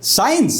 Science,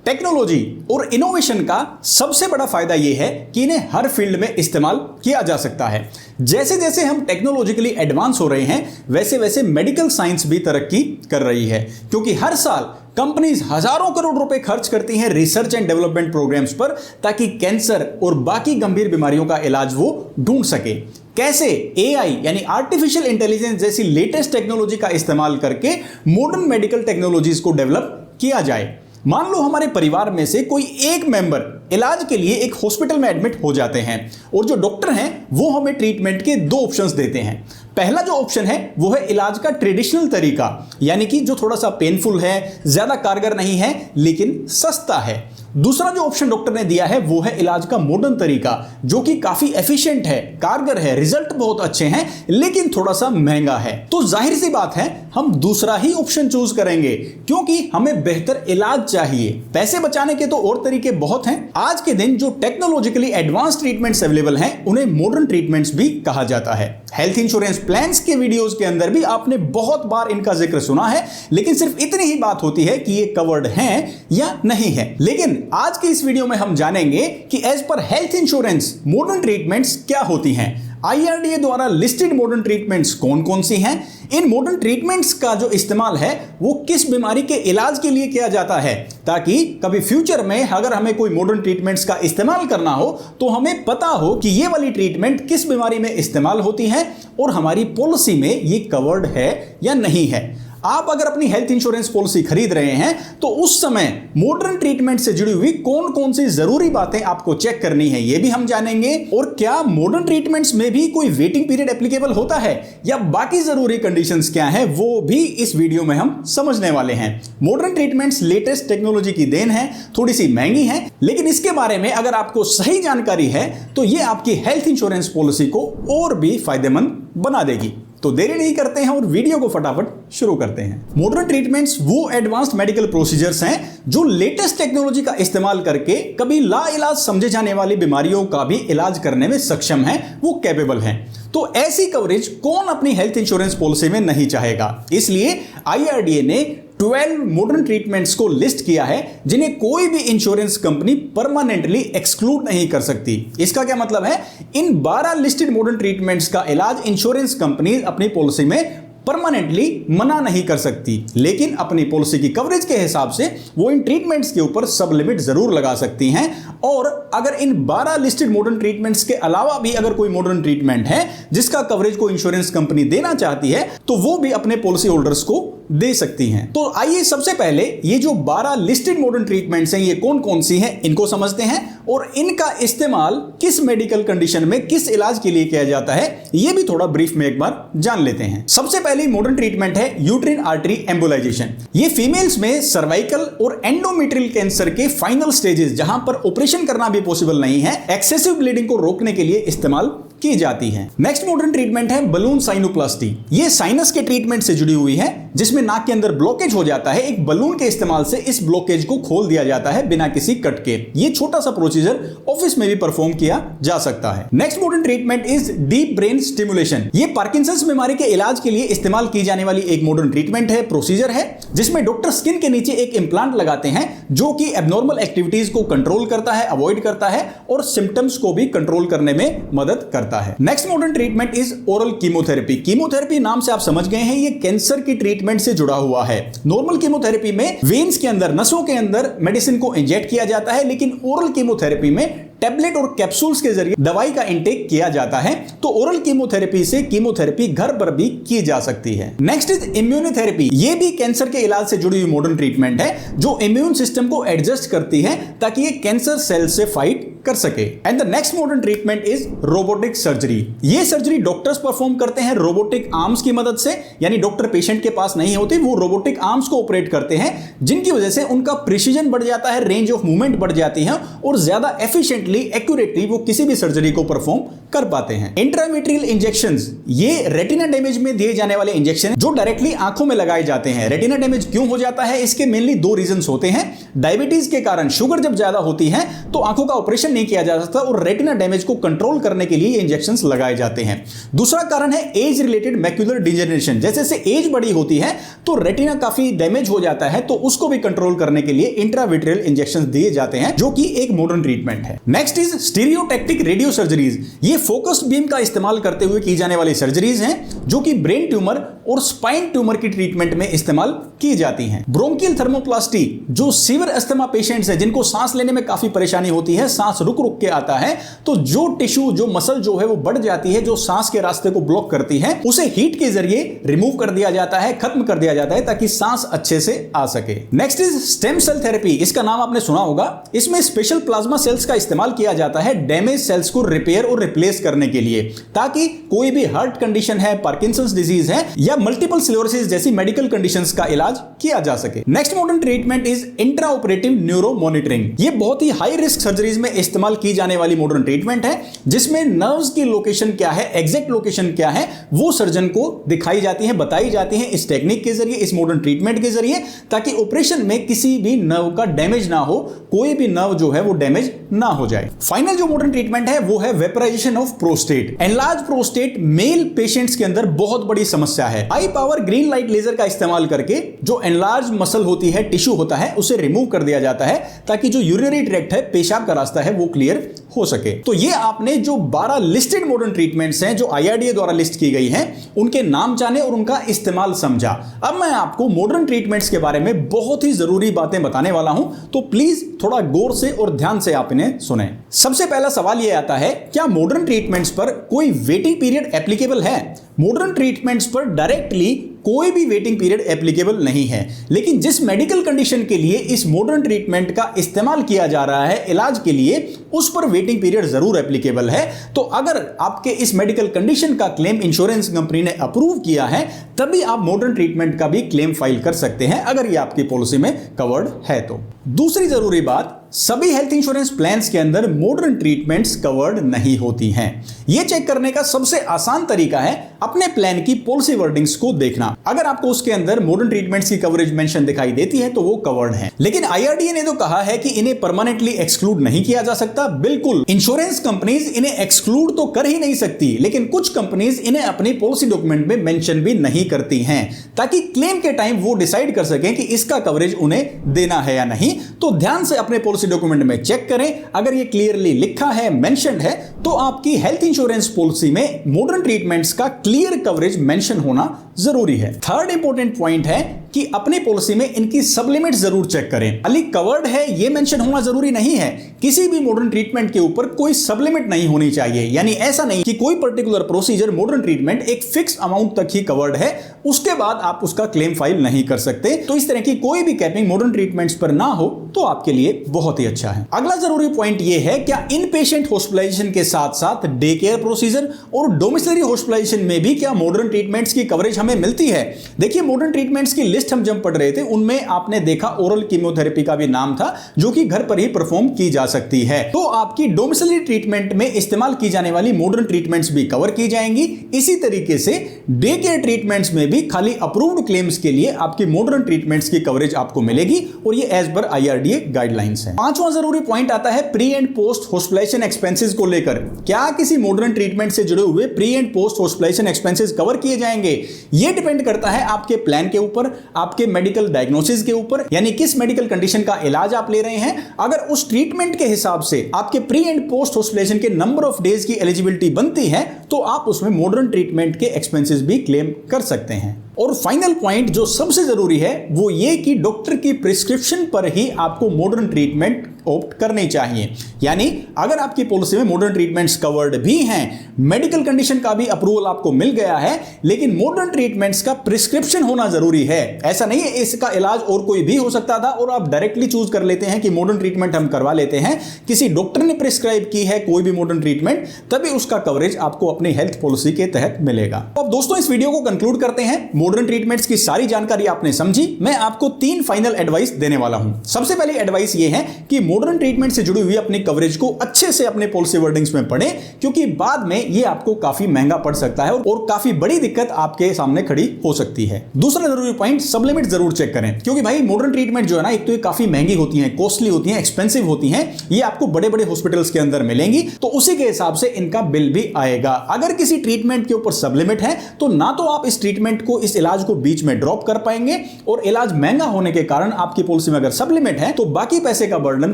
technology और innovation का सबसे बड़ा फायदा यह है कि इन्हें हर फील्ड में इस्तेमाल किया जा सकता है। जैसे जैसे हम टेक्नोलॉजिकली एडवांस हो रहे हैं वैसे वैसे मेडिकल साइंस भी तरक्की कर रही है, क्योंकि हर साल कंपनीज हजारों करोड़ रुपए खर्च करती हैं रिसर्च एंड डेवलपमेंट प्रोग्राम्स पर, ताकि कैंसर और बाकी गंभीर बीमारियों का इलाज वो ढूंढ सके। कैसे? एआई यानी आर्टिफिशियल इंटेलिजेंस जैसी लेटेस्ट टेक्नोलॉजी का इस्तेमाल करके मॉडर्न मेडिकल टेक्नोलॉजीज को डेवलप किया जाए। मान लो हमारे परिवार में से कोई एक मेंबर इलाज के लिए एक हॉस्पिटल में एडमिट हो जाते हैं और जो डॉक्टर हैं वो हमें ट्रीटमेंट के दो ऑप्शंस देते हैं। पहला जो ऑप्शन है वो है इलाज का ट्रेडिशनल तरीका, यानी कि जो थोड़ा सा पेनफुल है, ज्यादा कारगर नहीं है लेकिन सस्ता है। दूसरा जो ऑप्शन डॉक्टर ने दिया है वो है इलाज का मॉडर्न तरीका, जो कि काफी एफिशिएंट है, कारगर है, रिजल्ट बहुत अच्छे हैं लेकिन थोड़ा सा महंगा है। तो जाहिर सी बात है हम दूसरा ही ऑप्शन चूज करेंगे, क्योंकि हमें बेहतर इलाज चाहिए। पैसे बचाने के तो और तरीके बहुत हैं। आज के दिन जो टेक्नोलॉजिकली एडवांस ट्रीटमेंट्स अवेलेबल हैं उन्हें मॉडर्न ट्रीटमेंट्स भी कहा जाता है। हेल्थ इंश्योरेंस प्लान्स के वीडियोस के अंदर भी आपने बहुत बार इनका जिक्र सुना है, लेकिन सिर्फ इतनी ही बात होती है कि ये कवर्ड हैं या नहीं है। लेकिन आज के इस वीडियो में हम जानेंगे कि as per health insurance modern treatments क्या होती हैं, IRDA द्वारा लिस्टेड मॉडर्न ट्रीटमेंट्स कौन कौन सी हैं, इन मॉडर्न ट्रीटमेंट्स का जो इस्तेमाल है वो किस बीमारी के इलाज के लिए किया जाता है, ताकि कभी फ्यूचर में अगर हमें कोई मॉडर्न ट्रीटमेंट्स का इस्तेमाल करना हो तो हमें पता हो कि ये वाली ट्रीटमेंट किस बीमारी में इस्तेमाल होती है और हमारी पॉलिसी में ये कवर्ड है या नहीं है। आप अगर अपनी हेल्थ इंश्योरेंस पॉलिसी खरीद रहे हैं तो उस समय मॉडर्न ट्रीटमेंट से जुड़ी हुई कौन कौन सी जरूरी बातें आपको चेक करनी है ये भी हम जानेंगे, और क्या मॉडर्न ट्रीटमेंट्स में भी कोई वेटिंग पीरियड एप्लीकेबल होता है या बाकी जरूरी कंडीशंस क्या है वो भी इस वीडियो में हम समझने वाले हैं। मॉडर्न ट्रीटमेंट्स लेटेस्ट टेक्नोलॉजी की देन है, थोड़ी सी महंगी है, लेकिन इसके बारे में अगर आपको सही जानकारी है तो ये आपकी हेल्थ इंश्योरेंस पॉलिसी को और भी फायदेमंद बना देगी। तो देरी नहीं करते हैं और वीडियो को फटाफट शुरू करते हैं। मॉडर्न ट्रीटमेंट्स वो एडवांस्ड मेडिकल प्रोसीजर्स हैं जो लेटेस्ट टेक्नोलॉजी का इस्तेमाल करके कभी लाइलाज समझे जाने वाली बीमारियों का भी इलाज करने में सक्षम हैं, वो कैपेबल हैं। तो ऐसी कवरेज कौन अपनी हेल्थ इंश्योरेंस पॉलिसी में नहीं चाहेगा, इसलिए IRDA ने 12 मॉडर्न ट्रीटमेंट्स को लिस्ट किया है जिन्हें कोई भी इंश्योरेंस कंपनी परमानेंटली एक्सक्लूड नहीं कर सकती। इसका क्या मतलब है? इन 12 लिस्टेड मॉडर्न ट्रीटमेंट्स का इलाज इंश्योरेंस कंपनी अपनी पॉलिसी में परमानेंटली मना नहीं कर सकती, लेकिन अपनी पॉलिसी की कवरेज के हिसाब से वो इन ट्रीटमेंट्स के ऊपर सब लिमिट जरूर लगा सकती हैं। और अगर इन 12 लिस्टेड मॉडर्न ट्रीटमेंट्स के अलावा भी अगर कोई मॉडर्न ट्रीटमेंट है जिसका कवरेज को इंश्योरेंस कंपनी देना चाहती है तो वो भी अपने पॉलिसी होल्डर्स को दे सकती हैं। तो आइए सबसे पहले ये जो 12 लिस्टेड मॉडर्न ट्रीटमेंट्स हैं ये कौन कौन सी हैं इनको समझते हैं, और इनका इस्तेमाल किस मेडिकल कंडीशन में किस इलाज के लिए किया जाता है ये भी थोड़ा ब्रीफ में एक बार जान लेते हैं। सबसे पहली मॉडर्न ट्रीटमेंट है यूट्रिन आर्टरी एम्बोलाइजेशन। ये फीमेल्स में सर्वाइकल और एंडोमेट्रियल कैंसर के फाइनल स्टेजेस जहां पर ऑपरेशन करना भी पॉसिबल नहीं है, एक्सेसिव ब्लीडिंग को रोकने के लिए इस्तेमाल की जाती है। नेक्स्ट मॉडर्न ट्रीटमेंट है बलून साइनोप्लास्टी। ये साइनस के ट्रीटमेंट से जुड़ी हुई है जिसमें नाक के अंदर ब्लॉकेज हो जाता है, एक बलून के इस्तेमाल से इस ब्लॉकेज को खोल दिया जाता है बिना किसी कट के। ये छोटा सा प्रोसीजर ऑफिस में भी परफॉर्म किया जा सकता है। Next modern treatment is deep brain stimulation. ये पार्किंसंस बीमारी के इलाज के लिए इस्तेमाल की जाने वाली एक मॉडर्न ट्रीटमेंट है, प्रोसीजर है, जिसमें डॉक्टर स्किन के नीचे एक इंप्लांट लगाते हैं जो कि एबनॉर्मल एक्टिविटीज को कंट्रोल करता है, अवॉइड करता है और सिम्टम्स को भी कंट्रोल करने में मदद करता है। Next modern treatment is oral chemotherapy. Chemotherapy नाम से आप समझ गए हैं ये कैंसर की ट्रीटमेंट से जुड़ा हुआ है। नॉर्मल कीमोथेरेपी में वेन्स के अंदर, नसों के अंदर मेडिसिन को इंजेक्ट किया जाता है, लेकिन ओरल कीमोथेरेपी में टैबलेट और कैप्सूल्स के जरिए दवाई का इंटेक किया जाता है। तो ओरल कीमोथेरेपी से कीमोथेरेपी घर पर भी की जा सकती है। Next is immunotherapy. ये भी कैंसर के इलाज से जुड़ी हुई मॉडर्न ट्रीटमेंट है जो इम्यून सिस्टम को एडजस्ट करती है ताकि ये कैंसर सेल से फाइट कर सके। And the next modern treatment is robotic surgery. ये सर्जरी डॉक्टर्स परफॉर्म करते हैं रोबोटिक आर्म्स की मदद से, यानी डॉक्टर पेशेंट के पास नहीं होते, वो रोबोटिक आर्म्स को ऑपरेट करते हैं जिनकी वजह से उनका प्रिसीजन बढ़ जाता है, रेंज ऑफ मूवमेंट बढ़ जाती है और ज्यादा एफिशिएंटली, एक्यूरेटली वो किसी भी सर्जरी को परफॉर्म कर पाते हैं। इंट्रामेट्रियल इंजेक्शंस, ये रेटिना डैमेज में दिए जाने वाले इंजेक्शन जो डायरेक्टली आंखों में लगाए जाते हैं। रेटिना डैमेज क्यों हो जाता है? इसके मेनली दो रीजंस होते हैं। डायबिटीज के कारण शुगर जब ज्यादा होती है तो आंखों का ऑपरेशन नहीं किया जा सकता और रेटिना डैमेज को कंट्रोल करने के लिए ये इंजेक्शंस लगाए जाते हैं। दूसरा कारण है एज रिलेटेड मैक्युलर डिजेनरेशन। जैसे जैसे एज बड़ी होती है तो रेटिना काफी डैमेज हो जाता है, तो उसको भी कंट्रोल करने के लिए इंट्राविट्रियल इंजेक्शंस दिए जाते हैं, जो कि एक मॉडर्न ट्रीटमेंट है। Next is stereotactic radio surgeries. ये फोकस्ड बीम का इस्तेमाल करते हुए की जाने वाली सर्जरीज हैं, जो कि ब्रेन ट्यूमर और स्पाइन ट्यूमर की ट्रीटमेंट में इस्तेमाल की जाती हैं। ब्रोंकियल थर्मोप्लास्टी, जो सीवियर अस्थमा पेशेंट्स हैं जिनको सांस लेने में काफी परेशानी होती है, सांस रुक रुक के आता है, तो जो टिश्यू जो मसल जो है वो बढ़ जाती है, जो सांस के रास्ते को ब्लॉक करती है, उसे हीट के जरिए रिमूव कर दिया जाता है, खत्म कर दिया जाता है, ताकि सांस अच्छे से आ सके। Next is stem cell therapy. इसका नाम आपने सुना होगा। इसमें स्पेशल प्लाज्मा सेल्स का इस्तेमाल किया जाता है डैमेज सेल्स को रिपेयर और रिप्लेस करने के लिए, ताकि कोई भी हार्ट कंडीशन है, पार्किंसंस डिजीज है या मल्टीपल स्क्लेरोसिस जैसी मेडिकल कंडीशंस का इलाज किया जा सके। Next modern treatment is intra operative neuro monitoring. ये बहुत ही हाई रिस्क सर्जरीज में इस्तेमाल की जाने वाली मॉडर्न ट्रीटमेंट है, जिसमें नर्व्स की लोकेशन क्या है, एग्जैक्ट लोकेशन क्या है, वो सर्जन को दिखाई जाती है, बताई जाती है इस टेक्निक के जरिए, इस मॉडर्न ट्रीटमेंट के जरिए, ताकि ऑपरेशन में किसी भी नर्व का डैमेज ना हो, कोई भी नर्व जो है वो डैमेज ना हो जाए। फाइनल जो मॉडर्न ट्रीटमेंट है वो है vaporization of prostate. Enlarge prostate male patients के अंदर बहुत बड़ी समस्या है। High power green light laser का इस्तेमाल करके जो एनलार्ज मसल होती है, टिश्यू होता है, उसे रिमूव कर दिया जाता है, ताकि जो यूरिनरी ट्रैक्ट है, पेशाब का रास्ता है, वो क्लियर हो सके। तो ये आपने जो 12 लिस्टेड मॉडर्न ट्रीटमेंट्स हैं जो IRDA द्वारा लिस्ट की गई हैं, उनके नाम जाने और उनका इस्तेमाल समझा। अब मैं आपको मॉडर्न ट्रीटमेंट्स के बारे में बहुत ही जरूरी बातें बताने वाला हूं, तो प्लीज थोड़ा गौर से और ध्यान से आप इन्हें सुनें। सबसे पहला सवाल यह आता है, क्या मॉडर्न ट्रीटमेंट्स पर कोई वेटिंग पीरियड एप्लीकेबल है? मॉडर्न ट्रीटमेंट्स पर डायरेक्टली कोई भी वेटिंग पीरियड एप्लीकेबल नहीं है, लेकिन जिस मेडिकल कंडीशन के लिए इस मॉडर्न ट्रीटमेंट का इस्तेमाल किया जा रहा है इलाज के लिए, उस पर वेटिंग पीरियड जरूर एप्लीकेबल है। तो अगर आपके इस मेडिकल कंडीशन का क्लेम इंश्योरेंस कंपनी ने अप्रूव किया है, तभी आप मॉडर्न ट्रीटमेंट का भी क्लेम फाइल कर सकते हैं, अगर ये आपकी पॉलिसी में कवर्ड है तो। दूसरी जरूरी बात, सभी हेल्थ इंश्योरेंस प्लान्स के अंदर मॉडर्न ट्रीटमेंट्स कवर्ड नहीं होती हैं। यह चेक करने का सबसे आसान तरीका है अपने प्लान की पॉलिसी वर्डिंग्स को देखना। अगर आपको उसके अंदर मॉडर्न ट्रीटमेंट्स की कवरेज मेंशन दिखाई देती है तो वो कवर्ड है। लेकिन IRDA ने तो कहा है कि इन्हें परमानेंटली एक्सक्लूड नहीं किया जा सकता। बिल्कुल, इंश्योरेंस कंपनीज इन्हें एक्सक्लूड तो कर ही नहीं सकती, लेकिन कुछ कंपनीज इन्हें अपनी पॉलिसी डॉक्यूमेंट में मेंशन भी नहीं करती हैं, ताकि क्लेम के टाइम वो डिसाइड कर सकें कि इसका कवरेज उन्हें देना है या नहीं। तो ध्यान से अपने पॉलिसी डॉक्यूमेंट में चेक करें, अगर ये क्लियरली लिखा है, मेंशन्ड है, तो आपकी हेल्थ इंश्योरेंस पॉलिसी में मॉडर्न ट्रीटमेंट्स का क्लियर कवरेज मेंशन होना जरूरी है। थर्ड इंपॉर्टेंट पॉइंट है कि अपनी पॉलिसी में इनकी सप्लीमेंट जरूर चेक करें। खाली कवर्ड है ये मेंशन होना जरूरी नहीं है, किसी भी मॉडर्न ट्रीटमेंट के ऊपर कोई सप्लीमेंट नहीं होनी चाहिए। यानी ऐसा नहीं कि कोई पर्टिकुलर प्रोसीजर, मॉडर्न ट्रीटमेंट एक फिक्स अमाउंट तक ही कवर्ड है, उसके बाद आप उसका क्लेम फाइल नहीं कर सकते। तो इस तरह की कोई भी कैपिंग मॉडर्न ट्रीटमेंट्स पर ना हो तो आपके लिए बहुत ही अच्छा है। अगला जरूरी पॉइंट यह है, क्या इन पेशेंट हॉस्पिटलाइजेशन के साथ साथ डे केयर प्रोसीजर और डोमिसिलरी हॉस्पिटलाइजेशन में भी क्या मॉडर्न ट्रीटमेंट्स की कवरेज हमें मिलती है? देखिए, मॉडर्न ट्रीटमेंट्स की लिस्ट हम जब पढ़ रहे थे, उनमें आपने देखा ओरल कीमोथेरेपी का भी नाम था, जो कि घर पर ही परफॉर्म की जा सकती है। तो आपकी डोमिसिलरी ट्रीटमेंट में इस्तेमाल की जाने वाली मॉडर्न ट्रीटमेंट्स भी कवर की जाएंगी। इसी तरीके से डे केयर ट्रीटमेंट्स में भी खाली अप्रूव्ड क्लेम्स के लिए आपकी मॉडर्न ट्रीटमेंट्स की कवरेज आपको मिलेगी, और ये एज पर IRDA गाइडलाइंस है। पांचवां जरूरी पॉइंट आता है pre and post hospitalization expenses को लेकर। क्या किसी मॉडर्न ट्रीटमेंट से जुड़े हुए pre and post hospitalization expenses cover किए जाएंगे? यह डिपेंड करता है आपके प्लान के ऊपर, आपके मेडिकल डायग्नोसिस के ऊपर, यानी किस मेडिकल कंडीशन का इलाज आप ले रहे हैं। अगर उस ट्रीटमेंट के हिसाब से आपके प्री एंड पोस्ट हॉस्पिटलाइजेशन के नंबर ऑफ डेज की एलिजिबिलिटी बनती है, तो आप उसमें मॉडर्न ट्रीटमेंट के एक्सपेंसेस भी क्लेम कर सकते हैं। और फाइनल पॉइंट जो सबसे जरूरी है वो ये कि डॉक्टर की प्रिस्क्रिप्शन पर ही आपको मॉडर्न ट्रीटमेंट ऑप्ट करनी चाहिए। यानी अगर आपकी पॉलिसी में मॉडर्न ट्रीटमेंट्स कवर्ड भी हैं, मेडिकल कंडीशन का भी अप्रूवल आपको मिल गया है, लेकिन मॉडर्न ट्रीटमेंट्स का प्रिस्क्रिप्शन होना जरूरी है। ऐसा नहीं है इसका इलाज और कोई भी हो सकता था और आप डायरेक्टली चूज कर लेते हैं कि मॉडर्न ट्रीटमेंट हम करवा लेते हैं। किसी डॉक्टर ने प्रिस्क्राइब की है कोई भी मॉडर्न ट्रीटमेंट, तभी उसका कवरेज आपको अपनी हेल्थ पॉलिसी के तहत मिलेगा। तो अब दोस्तों, इस वीडियो को कंक्लूड करते हैं। मॉडर्न ट्रीटमेंट्स की सारी जानकारी आपने समझी। मैं आपको 3 फाइनल एडवाइस देने वाला हूं। सबसे पहली एडवाइस यह है कि मॉडर्न ट्रीटमेंट से जुड़ी हुई अपनी कवरेज को अच्छे से अपने पॉलिसी वर्डिंग्स में पढ़ें, क्योंकि बाद में ये आपको काफी महंगा पड़ सकता है और काफी बड़ी दिक्कत आपके सामने खड़ी हो सकती है। दूसरा जरूरी पॉइंट, सब्लिमिट जरूर चेक करें, क्योंकि भाई मॉडर्न ट्रीटमेंट जो है ना, एक तो ये काफी महंगी होती है, कॉस्टली होती है, एक्सपेंसिव होती है, ये आपको बड़े बड़े हॉस्पिटल्स के अंदर मिलेंगी, तो उसी के हिसाब से इनका बिल भी आएगा। अगर किसी ट्रीटमेंट के ऊपर सब्लिमिट है तो ना तो आप इस ट्रीटमेंट को, इस इलाज को बीच में ड्रॉप कर पाएंगे, और इलाज महंगा होने के कारण आपकी पॉलिसी में अगर सब्लिमिट है तो बाकी पैसे का बर्डन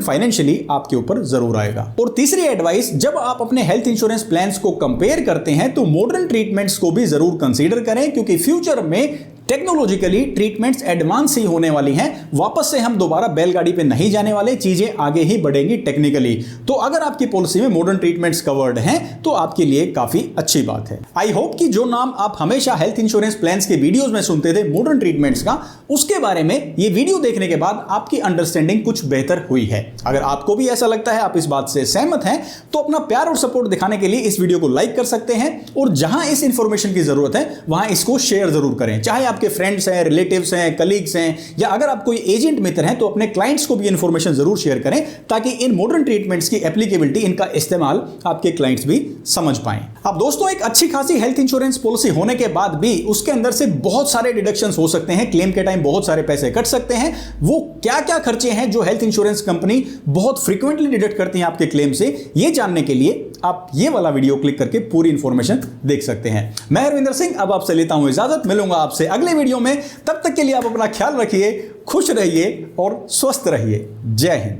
फाइनेंशियली आपके ऊपर जरूर आएगा। और तीसरी एडवाइस, जब आप अपने हेल्थ इंश्योरेंस प्लान्स को कंपेयर करते हैं तो मॉडर्न ट्रीटमेंट्स को भी जरूर कंसीडर करें, क्योंकि फ्यूचर में टेक्नोलॉजिकली ट्रीटमेंट्स एडवांस ही होने वाली हैं। वापस से हम दोबारा बैलगाड़ी पे नहीं जाने वाले, चीजें आगे ही बढ़ेंगी टेक्निकली। तो अगर आपकी पॉलिसी में मॉडर्न ट्रीटमेंट्स कवर्ड हैं तो आपके लिए काफी अच्छी बात है। आई होप कि जो नाम आप हमेशा हेल्थ इंश्योरेंस प्लान्स के वीडियोस में सुनते थे मॉडर्न ट्रीटमेंट्स का, उसके बारे में ये वीडियो देखने के बाद आपकी अंडरस्टैंडिंग कुछ बेहतर हुई है। अगर आपको भी ऐसा लगता है, आप इस बात से सहमत हैं, तो अपना प्यार और सपोर्ट दिखाने के लिए इस वीडियो को लाइक कर सकते हैं, और जहां इस इंफॉर्मेशन की जरूरत है वहां इसको शेयर जरूर करें। चाहे आपके फ्रेंड्स हैं, रिलेटिव्स हैं, कलीग्स हैं, या अगर आप कोई एजेंट मित्र हैं तो अपने क्लाइंट्स को भी इंफॉर्मेशन जरूर शेयर करें, ताकि इन मॉडर्न ट्रीटमेंट्स की एप्लीकेबिलिटी, इनका इस्तेमाल आपके क्लाइंट्स भी समझ पाएं। अब दोस्तों, एक अच्छी खासी हेल्थ इंश्योरेंस पॉलिसी होने के बाद भी उसके अंदर से बहुत सारे डिडक्शंस हो सकते हैं, क्लेम के टाइम बहुत सारे पैसे कट सकते हैं। वो क्या क्या खर्चे हैं जो हेल्थ इंश्योरेंस कंपनी बहुत फ्रीक्वेंटली डिडक्ट करती है आपके क्लेम से, ये जानने के लिए आप ये वाला वीडियो क्लिक करके पूरी इंफॉर्मेशन देख सकते हैं। मैं हरविंदर सिंह अब आपसे लेता हूं इजाजत, मिलूंगा आपसे अगले वीडियो में। तब तक के लिए आप अपना ख्याल रखिए, खुश रहिए और स्वस्थ रहिए। जय हिंद।